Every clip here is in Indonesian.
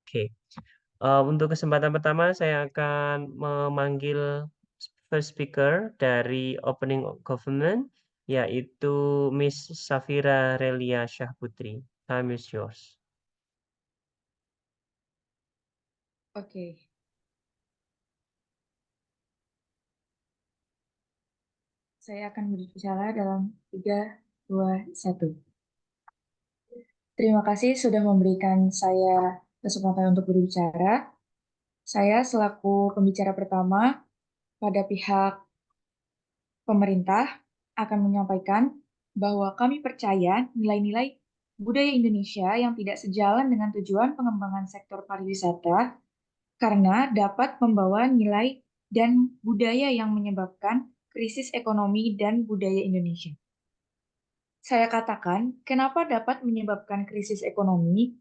Oke. Untuk kesempatan pertama saya akan memanggil first speaker dari Opening Government, yaitu Miss Safira Relia Syahputri. Time is yours. Oke, saya akan berbicara dalam 3, 2, 1. Terima kasih sudah memberikan saya kesempatan untuk berbicara. Saya selaku pembicara pertama pada pihak pemerintah akan menyampaikan bahwa kami percaya nilai-nilai budaya Indonesia yang tidak sejalan dengan tujuan pengembangan sektor pariwisata karena dapat membawa nilai dan budaya yang menyebabkan krisis ekonomi dan budaya Indonesia. Saya katakan, kenapa dapat menyebabkan krisis ekonomi?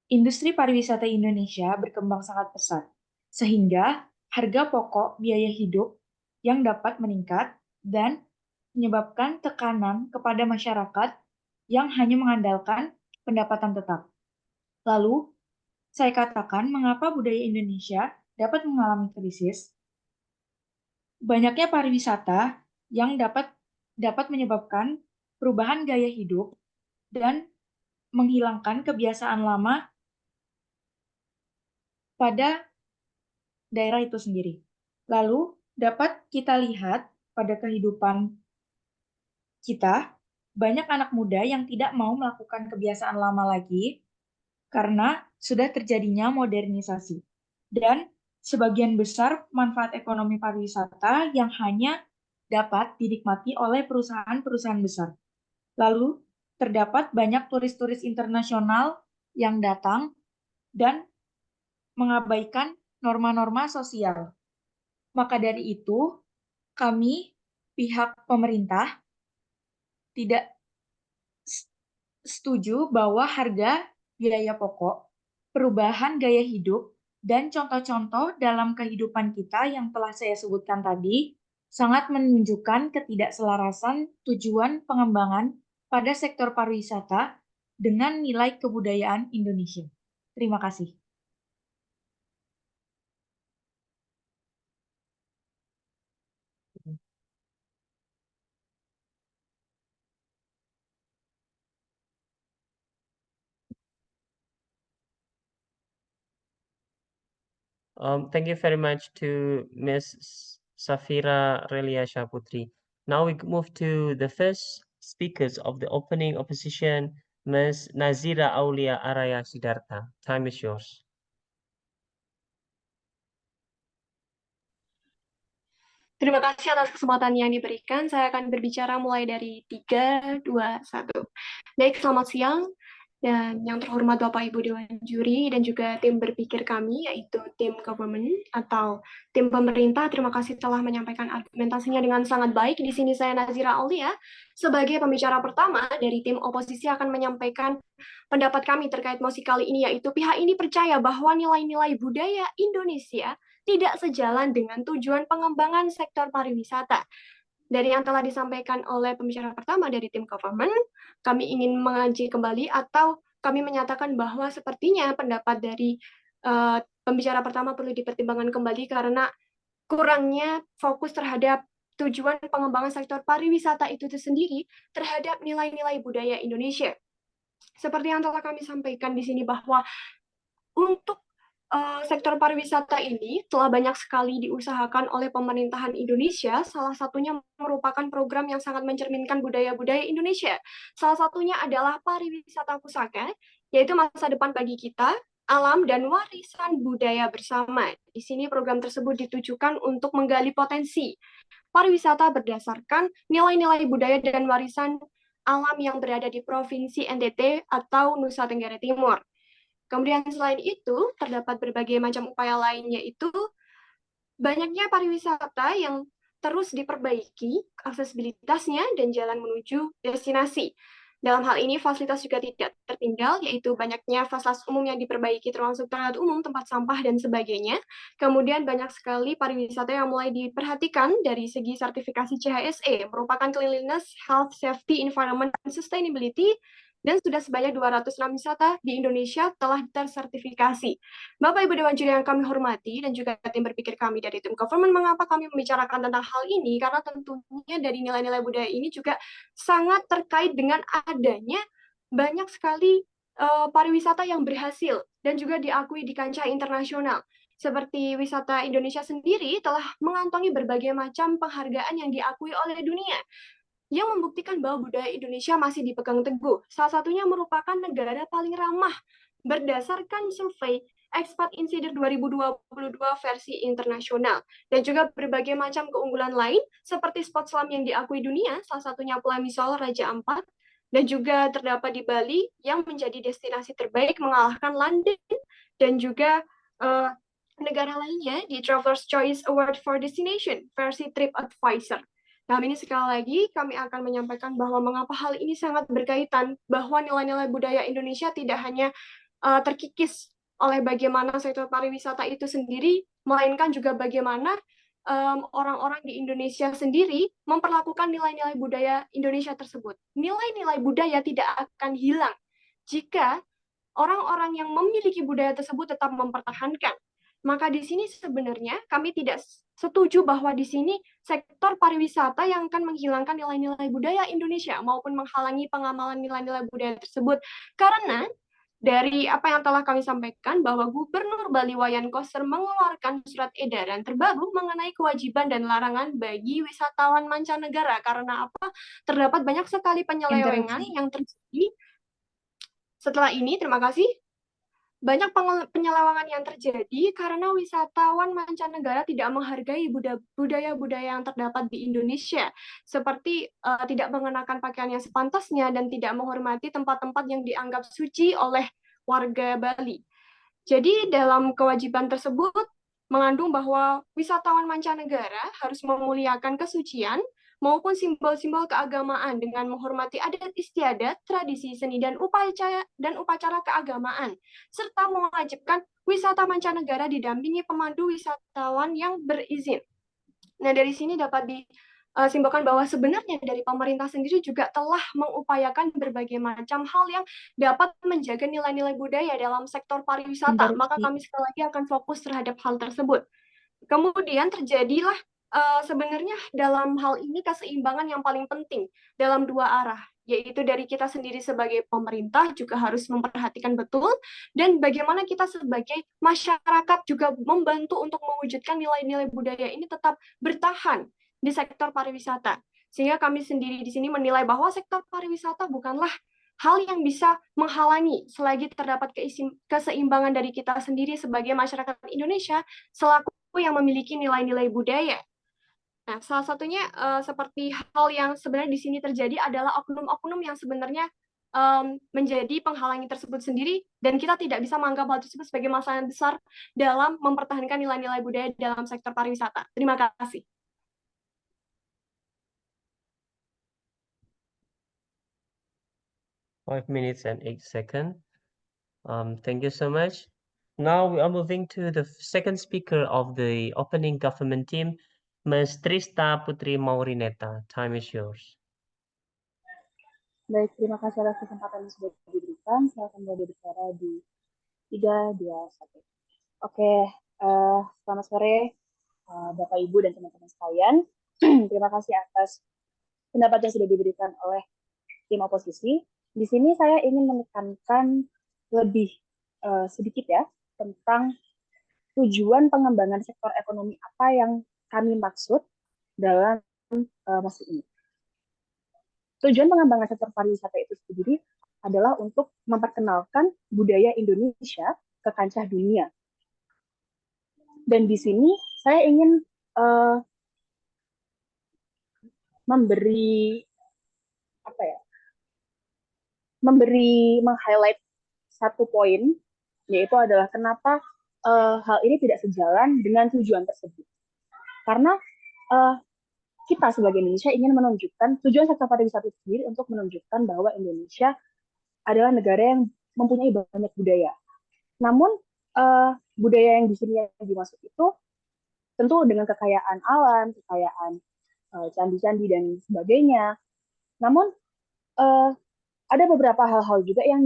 Industri pariwisata Indonesia berkembang sangat pesat, sehingga harga pokok biaya hidup yang dapat meningkat dan menyebabkan tekanan kepada masyarakat yang hanya mengandalkan pendapatan tetap. Lalu, saya katakan mengapa budaya Indonesia dapat mengalami krisis. Banyaknya pariwisata yang dapat menyebabkan perubahan gaya hidup dan menghilangkan kebiasaan lama pada daerah itu sendiri. Lalu dapat kita lihat pada kehidupan kita, banyak anak muda yang tidak mau melakukan kebiasaan lama lagi karena sudah terjadinya modernisasi. Dan sebagian besar manfaat ekonomi pariwisata yang hanya dapat dinikmati oleh perusahaan-perusahaan besar. Lalu terdapat banyak turis-turis internasional yang datang dan mengabaikan norma-norma sosial. Maka dari itu, kami, pihak pemerintah, tidak setuju bahwa harga biaya pokok, perubahan gaya hidup, dan contoh-contoh dalam kehidupan kita yang telah saya sebutkan tadi sangat menunjukkan ketidakselarasan tujuan pengembangan pada sektor pariwisata dengan nilai kebudayaan Indonesia. Terima kasih. Thank you very much to Miss Safira Relia Syahputri. Now we move to the first speakers of the opening opposition, Ms. Nazira Aulia Araya Sidarta. Time is yours. Terima kasih atas kesempatan yang diberikan. Saya akan berbicara mulai dari 3, 2, 1. Baik, selamat siang. Dan yang terhormat Bapak Ibu Dewan Juri dan juga tim berpikir kami, yaitu tim government atau tim pemerintah, terima kasih telah menyampaikan argumentasinya dengan sangat baik. Di sini saya Nazira Aulia, sebagai pembicara pertama dari tim oposisi akan menyampaikan pendapat kami terkait mosi kali ini, yaitu pihak ini percaya bahwa nilai-nilai budaya Indonesia tidak sejalan dengan tujuan pengembangan sektor pariwisata. Dari yang telah disampaikan oleh pembicara pertama dari tim government, kami ingin mengaji kembali atau kami menyatakan bahwa sepertinya pendapat dari pembicara pertama perlu dipertimbangkan kembali karena kurangnya fokus terhadap tujuan pengembangan sektor pariwisata itu sendiri terhadap nilai-nilai budaya Indonesia. Seperti yang telah kami sampaikan di sini bahwa untuk sektor pariwisata ini telah banyak sekali diusahakan oleh pemerintahan Indonesia. Salah satunya merupakan program yang sangat mencerminkan budaya-budaya Indonesia. Salah satunya adalah pariwisata pusaka, yaitu masa depan bagi kita, alam, dan warisan budaya bersama. Di sini program tersebut ditujukan untuk menggali potensi pariwisata berdasarkan nilai-nilai budaya dan warisan alam yang berada di Provinsi NTT atau Nusa Tenggara Timur. Kemudian selain itu, terdapat berbagai macam upaya lain, yaitu banyaknya pariwisata yang terus diperbaiki aksesibilitasnya dan jalan menuju destinasi. Dalam hal ini, fasilitas juga tidak tertinggal, yaitu banyaknya fasilitas umum yang diperbaiki termasuk toilet umum, tempat sampah, dan sebagainya. Kemudian banyak sekali pariwisata yang mulai diperhatikan dari segi sertifikasi CHSE, merupakan Cleanliness, Health, Safety, Environment, and Sustainability, dan sudah sebanyak 206 wisata di Indonesia telah tersertifikasi. Bapak Ibu Dewan Juri yang kami hormati dan juga tim berpikir kami dari tim government, mengapa kami membicarakan tentang hal ini? Karena tentunya dari nilai-nilai budaya ini juga sangat terkait dengan adanya banyak sekali pariwisata yang berhasil dan juga diakui di kancah internasional. Seperti wisata Indonesia sendiri telah mengantongi berbagai macam penghargaan yang diakui oleh dunia, yang membuktikan bahwa budaya Indonesia masih dipegang teguh. Salah satunya merupakan negara paling ramah berdasarkan survei Expat Insider 2022 versi internasional. Dan juga berbagai macam keunggulan lain seperti spot selam yang diakui dunia, salah satunya Pulau Misol Raja Ampat, dan juga terdapat di Bali yang menjadi destinasi terbaik mengalahkan London dan juga negara lainnya di Traveler's Choice Award for Destination versi TripAdvisor. Nah, ini sekali lagi kami akan menyampaikan bahwa mengapa hal ini sangat berkaitan, bahwa nilai-nilai budaya Indonesia tidak hanya terkikis oleh bagaimana sektor pariwisata itu sendiri, melainkan juga bagaimana orang-orang di Indonesia sendiri memperlakukan nilai-nilai budaya Indonesia tersebut. Nilai-nilai budaya tidak akan hilang jika orang-orang yang memiliki budaya tersebut tetap mempertahankan. Maka di sini sebenarnya kami tidak setuju bahwa di sini sektor pariwisata yang akan menghilangkan nilai-nilai budaya Indonesia maupun menghalangi pengamalan nilai-nilai budaya tersebut. Karena dari apa yang telah kami sampaikan bahwa Gubernur Bali Wayan Koster mengeluarkan surat edaran terbaru mengenai kewajiban dan larangan bagi wisatawan mancanegara. Karena apa? Terdapat banyak sekali penyelewengan yang terjadi. Setelah ini, terima kasih. Banyak penyelewengan yang terjadi karena wisatawan mancanegara tidak menghargai budaya-budaya yang terdapat di Indonesia, seperti tidak mengenakan pakaian yang sepantasnya dan tidak menghormati tempat-tempat yang dianggap suci oleh warga Bali. Jadi dalam kewajiban tersebut mengandung bahwa wisatawan mancanegara harus memuliakan kesucian maupun simbol-simbol keagamaan dengan menghormati adat istiadat, tradisi seni dan upacara keagamaan, serta mewajibkan wisata mancanegara didampingi pemandu wisatawan yang berizin. Nah, dari sini dapat disimpulkan bahwa sebenarnya dari pemerintah sendiri juga telah mengupayakan berbagai macam hal yang dapat menjaga nilai-nilai budaya dalam sektor pariwisata. Maka kami sekali lagi akan fokus terhadap hal tersebut. Kemudian terjadilah sebenarnya dalam hal ini keseimbangan yang paling penting dalam dua arah, yaitu dari kita sendiri sebagai pemerintah juga harus memperhatikan betul, dan bagaimana kita sebagai masyarakat juga membantu untuk mewujudkan nilai-nilai budaya ini tetap bertahan di sektor pariwisata. Sehingga kami sendiri di sini menilai bahwa sektor pariwisata bukanlah hal yang bisa menghalangi selagi terdapat keseimbangan dari kita sendiri sebagai masyarakat Indonesia selaku yang memiliki nilai-nilai budaya. Nah, salah satunya seperti hal yang sebenarnya di sini terjadi adalah oknum-oknum yang sebenarnya menjadi penghalangi tersebut sendiri, dan kita tidak bisa menganggap hal tersebut sebagai masalah yang besar dalam mempertahankan nilai-nilai budaya dalam sektor pariwisata. Terima kasih. Five minutes and 8 seconds. Thank you so much. Now we are moving to the second speaker of the opening government team, Ms. Trista Putri Maurineta. Time is yours. Baik, terima kasih atas kesempatan yang sudah diberikan. Saya akan berbicara di 3, 2, 1. Oke, selamat sore Bapak, Ibu, dan teman-teman sekalian. Terima kasih atas pendapat yang sudah diberikan oleh tim oposisi. Di sini saya ingin menekankan lebih sedikit ya tentang tujuan pengembangan sektor ekonomi apa yang kami maksud dalam masa ini. Tujuan pengembangan sektor pariwisata itu sendiri adalah untuk memperkenalkan budaya Indonesia ke kancah dunia. Dan di sini saya ingin meng-highlight satu poin, yaitu adalah kenapa hal ini tidak sejalan dengan tujuan tersebut. Karena kita sebagai Indonesia ingin menunjukkan, tujuan sektor pariwisata sendiri untuk menunjukkan bahwa Indonesia adalah negara yang mempunyai banyak budaya. Namun budaya yang di sini yang dimaksud itu tentu dengan kekayaan alam, kekayaan candi-candi dan sebagainya. Namun ada beberapa hal-hal juga yang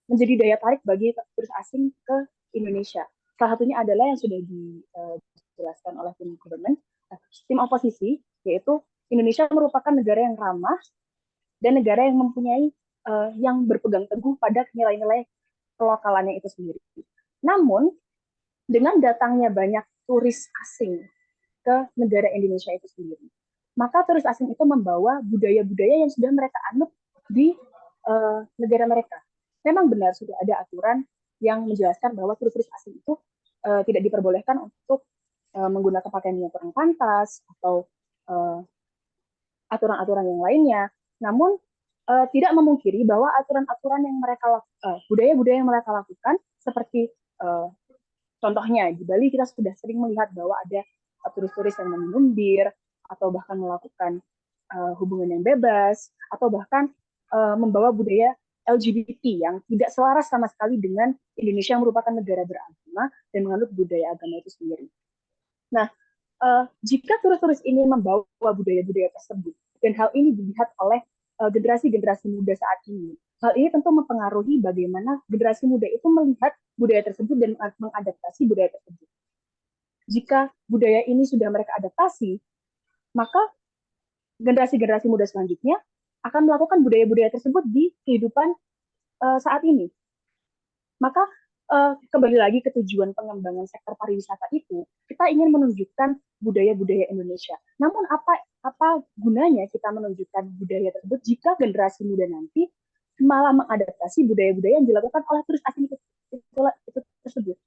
menjadi daya tarik bagi turis asing ke Indonesia. Salah satunya adalah yang sudah dijelaskan oleh tim government, tim oposisi, yaitu Indonesia merupakan negara yang ramah dan negara yang mempunyai yang berpegang teguh pada nilai-nilai kelokalannya itu sendiri. Namun, dengan datangnya banyak turis asing ke negara Indonesia itu sendiri, maka turis asing itu membawa budaya-budaya yang sudah mereka anut di negara mereka. Memang benar sudah ada aturan yang menjelaskan bahwa turis-turis asing itu tidak diperbolehkan untuk menggunakan pakaian yang kurang pantas atau aturan-aturan yang lainnya. Namun tidak memungkiri bahwa aturan-aturan yang mereka budaya-budaya yang mereka lakukan seperti contohnya di Bali kita sudah sering melihat bahwa ada turis-turis yang meminum bir atau bahkan melakukan hubungan yang bebas atau bahkan membawa budaya LGBT yang tidak selaras sama sekali dengan Indonesia yang merupakan negara beragama dan menganut budaya agama itu sendiri. Nah, jika turis-turis ini membawa budaya-budaya tersebut dan hal ini dilihat oleh generasi-generasi muda saat ini, hal ini tentu mempengaruhi bagaimana generasi muda itu melihat budaya tersebut dan mengadaptasi budaya tersebut. Jika budaya ini sudah mereka adaptasi, maka generasi-generasi muda selanjutnya akan melakukan budaya-budaya tersebut di kehidupan saat ini. Maka kembali lagi ke tujuan pengembangan sektor pariwisata itu, kita ingin menunjukkan budaya-budaya Indonesia. Namun apa gunanya kita menunjukkan budaya tersebut jika generasi muda nanti malah mengadaptasi budaya-budaya yang dilakukan oleh turis asing itu tersebut.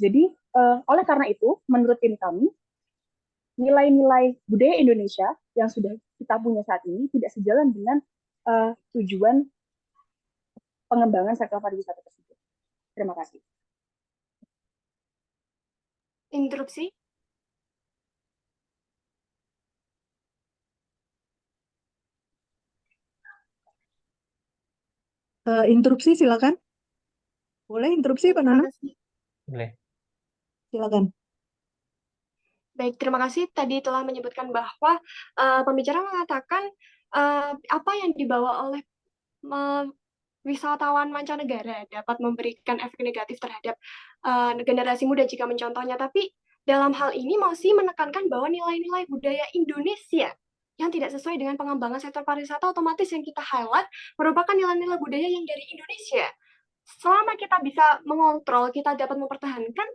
Jadi oleh karena itu, menurut tim kami, nilai-nilai budaya Indonesia yang sudah kita punya saat ini tidak sejalan dengan tujuan pengembangan sektor pariwisata tersebut. Terima kasih. Interupsi. Interupsi silakan. Boleh interupsi Pak Nana? Boleh. Silakan. Baik, terima kasih tadi telah menyebutkan bahwa pembicara mengatakan apa yang dibawa oleh wisatawan mancanegara dapat memberikan efek negatif terhadap generasi muda jika mencontohnya. Tapi dalam hal ini masih menekankan bahwa nilai-nilai budaya Indonesia yang tidak sesuai dengan pengembangan sektor pariwisata otomatis yang kita highlight merupakan nilai-nilai budaya yang dari Indonesia. Selama kita bisa mengontrol, kita dapat mempertahankan,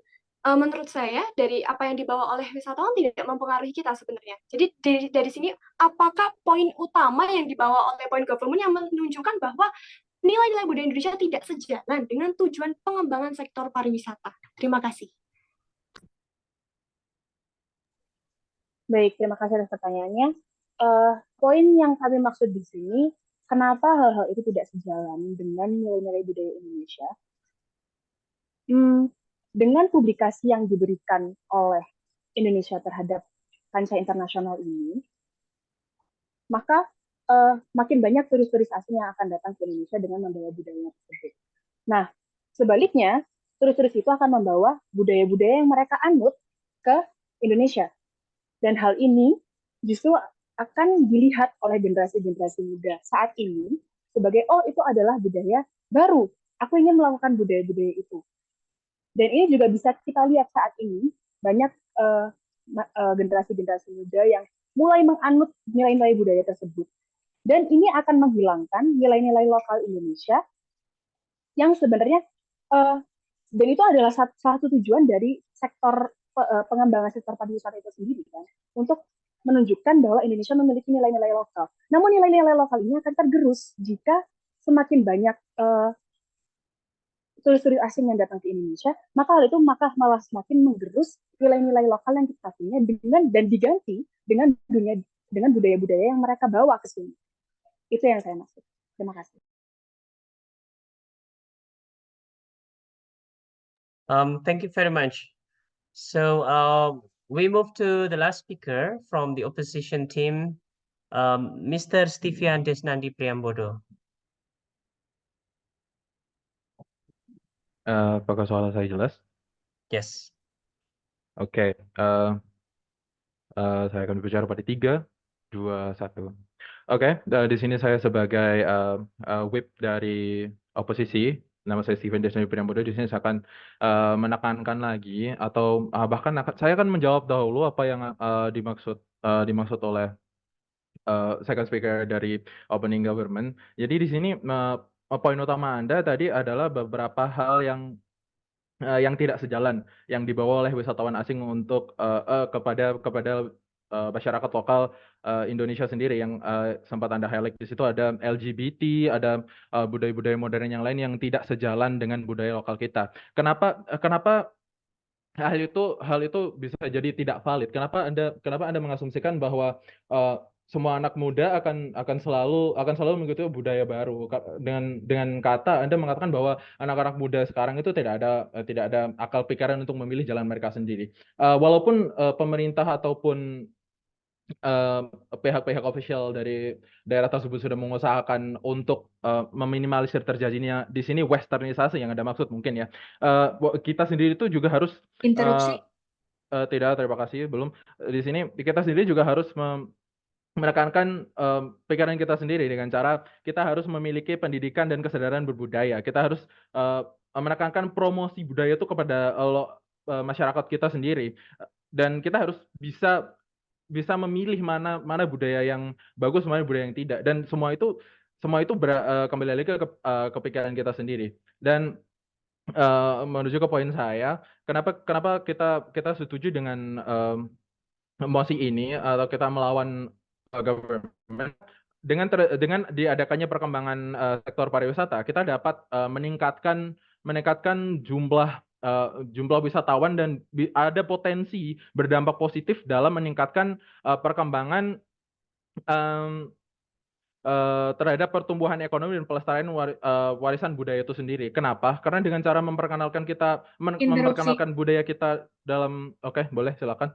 menurut saya dari apa yang dibawa oleh wisatawan tidak mempengaruhi kita sebenarnya. Jadi dari sini apakah poin utama yang dibawa oleh poin government yang menunjukkan bahwa nilai-nilai budaya Indonesia tidak sejalan dengan tujuan pengembangan sektor pariwisata? Terima kasih. Baik, terima kasih atas pertanyaannya. Poin yang kami maksud di sini, kenapa hal-hal itu tidak sejalan dengan nilai-nilai budaya Indonesia? Dengan publikasi yang diberikan oleh Indonesia terhadap kancah internasional ini, maka makin banyak turis-turis asing yang akan datang ke Indonesia dengan membawa budaya tersebut. Nah, sebaliknya, turis-turis itu akan membawa budaya-budaya yang mereka anut ke Indonesia. Dan hal ini justru akan dilihat oleh generasi-generasi muda saat ini sebagai, oh itu adalah budaya baru, aku ingin melakukan budaya-budaya itu. Dan ini juga bisa kita lihat saat ini, banyak generasi-generasi muda yang mulai menganut nilai-nilai budaya tersebut. Dan ini akan menghilangkan nilai-nilai lokal Indonesia yang sebenarnya, dan itu adalah satu tujuan dari sektor pengembangan sektor pariwisata itu sendiri, kan, untuk menunjukkan bahwa Indonesia memiliki nilai-nilai lokal. Namun nilai-nilai lokal ini akan tergerus jika semakin banyak turis-turis asing yang datang ke Indonesia, maka hal itu malah semakin menggerus nilai-nilai lokal yang kita punya dan diganti dengan budaya-budaya yang mereka bawa ke sini. Itu yang saya maksud. Terima kasih. Thank you very much. So we move to the last speaker from the opposition team, Mr. Stivian Desnandi Priambodo. Apakah suara saya jelas? Yes. Oke. Saya akan berbicara pada 3, 2, 1. Oke, di sini saya sebagai whip dari oposisi. Nama saya Steven Desnadi Priambodo. Di sini saya akan menekankan lagi atau bahkan saya akan menjawab dahulu apa yang dimaksud oleh second speaker dari opening government. Jadi di sini poin utama Anda tadi adalah beberapa hal yang tidak sejalan yang dibawa oleh wisatawan asing untuk kepada masyarakat lokal Indonesia sendiri yang sempat Anda highlight di situ ada LGBT, ada budaya-budaya modern yang lain yang tidak sejalan dengan budaya lokal kita. Kenapa hal itu bisa jadi tidak valid? Kenapa Anda mengasumsikan bahwa uh, semua anak muda akan selalu mengikuti budaya baru? Dengan kata Anda mengatakan bahwa anak-anak muda sekarang itu tidak ada akal pikiran untuk memilih jalan mereka sendiri. Walaupun pemerintah ataupun eh, pihak-pihak official dari daerah tersebut sudah mengusahakan untuk meminimalisir terjadinya di sini westernisasi yang Anda maksud mungkin ya. Kita sendiri itu juga harus Interupsi. tidak, terima kasih, belum. Di sini kita sendiri juga harus menekankan pikiran kita sendiri dengan cara kita harus memiliki pendidikan dan kesadaran berbudaya. Kita harus menekankan promosi budaya itu kepada masyarakat kita sendiri. Dan kita harus bisa memilih mana budaya yang bagus, mana budaya yang tidak. Dan semua itu kembali lagi ke pikiran kita sendiri. Dan menuju ke poin saya, kenapa kita setuju dengan mosi ini atau kita melawan government dengan diadakannya perkembangan sektor pariwisata, kita dapat meningkatkan jumlah wisatawan dan ada potensi berdampak positif dalam meningkatkan perkembangan em, terhadap pertumbuhan ekonomi dan pelestarian warisan budaya itu sendiri. Kenapa? Karena dengan cara Interupsi. memperkenalkan budaya kita dalam, oke, boleh silakan.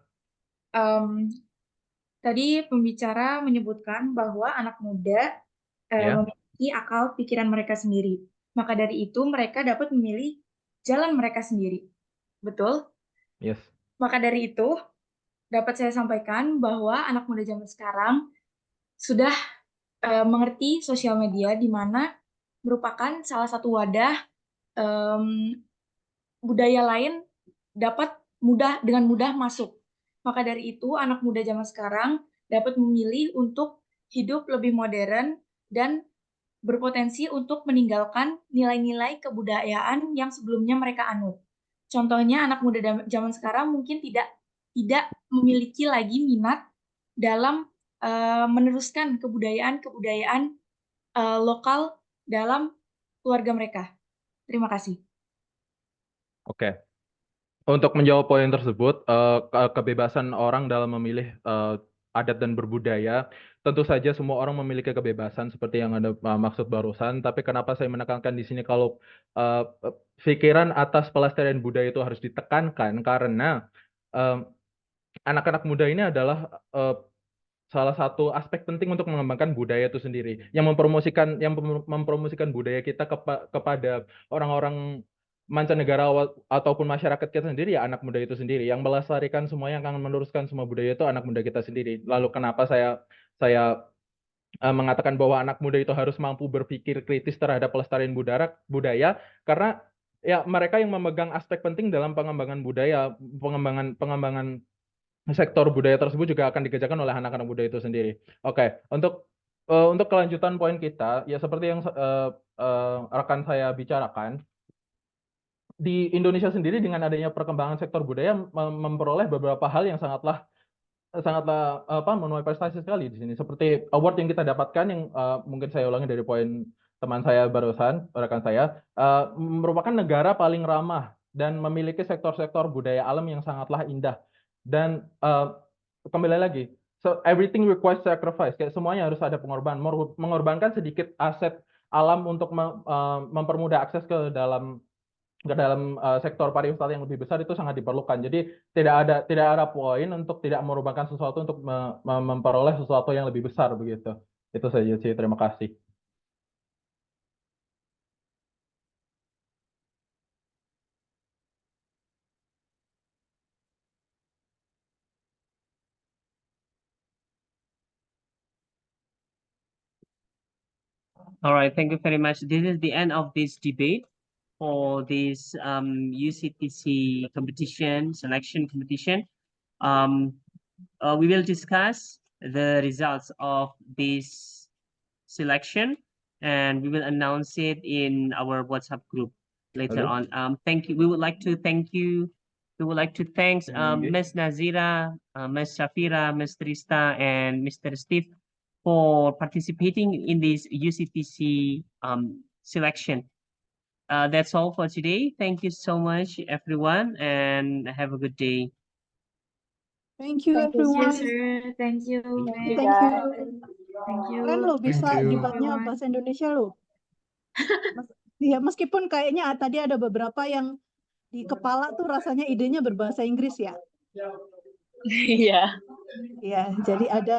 Em, Tadi pembicara menyebutkan bahwa anak muda Ya, memiliki akal pikiran mereka sendiri. Maka dari itu mereka dapat memilih jalan mereka sendiri. Betul? yes. Maka dari itu dapat saya sampaikan bahwa anak muda zaman sekarang sudah mengerti sosial media di mana merupakan salah satu wadah em, budaya lain dapat dengan mudah masuk. Maka dari itu, anak muda zaman sekarang dapat memilih untuk hidup lebih modern dan berpotensi untuk meninggalkan nilai-nilai kebudayaan yang sebelumnya mereka anut. Contohnya, anak muda zaman sekarang mungkin tidak memiliki lagi minat dalam meneruskan kebudayaan-kebudayaan lokal dalam keluarga mereka. Terima kasih. Oke. Untuk menjawab poin tersebut, kebebasan orang dalam memilih adat dan berbudaya, tentu saja semua orang memiliki kebebasan seperti yang Anda maksud barusan. Tapi kenapa saya menekankan di sini kalau pikiran atas pelestarian budaya itu harus ditekankan karena eh, anak-anak muda ini adalah salah satu aspek penting untuk mengembangkan budaya itu sendiri, yang mempromosikan budaya kita kepada orang-orang mancanegara ataupun masyarakat kita sendiri ya anak muda itu sendiri, yang melestarikan semua, yang akan meneruskan semua budaya itu anak muda kita sendiri. Lalu kenapa saya mengatakan bahwa anak muda itu harus mampu berpikir kritis terhadap pelestarian budaya, karena ya mereka yang memegang aspek penting dalam pengembangan budaya, pengembangan sektor budaya tersebut juga akan dikerjakan oleh anak-anak muda itu sendiri. Oke, untuk kelanjutan poin kita, ya seperti yang rekan saya bicarakan, di Indonesia sendiri dengan adanya perkembangan sektor budaya memperoleh beberapa hal yang sangatlah sangatlah menuai prestasi sekali di sini. Seperti award yang kita dapatkan yang mungkin saya ulangi dari poin teman saya barusan, rekan saya, merupakan negara paling ramah dan memiliki sektor-sektor budaya alam yang sangatlah indah. Dan kembali lagi, so everything requires sacrifice. Kayak semuanya harus ada pengorbanan. Mengorbankan sedikit aset alam untuk mempermudah akses ke dalam sektor pariwisata yang lebih besar itu sangat diperlukan. Jadi tidak ada poin untuk tidak merubahkan sesuatu untuk memperoleh sesuatu yang lebih besar begitu. Itu saja sih. Terima kasih. All right, thank you very much. This is the end of this debate for this UCTC competition, selection competition. We will discuss the results of this selection and we will announce it in our WhatsApp group later Hello. on. Thank you. We would like to thank you. We would like to thank Ms. Nazira, Ms. Shafira, Ms. Trista, and Mr. Steve for participating in this UCTC selection. That's all for today. Thank you so much, everyone, and have a good day. Thank you Thank you, everyone. sir. Thank you, Thank you, Meg. Thank you. Thank you. Keren loh bisa Thank you. debatnya bahasa Indonesia loh. Ya meskipun kayaknya tadi ada beberapa yang di kepala tuh rasanya idenya berbahasa Inggris ya. Iya. Ya, jadi ada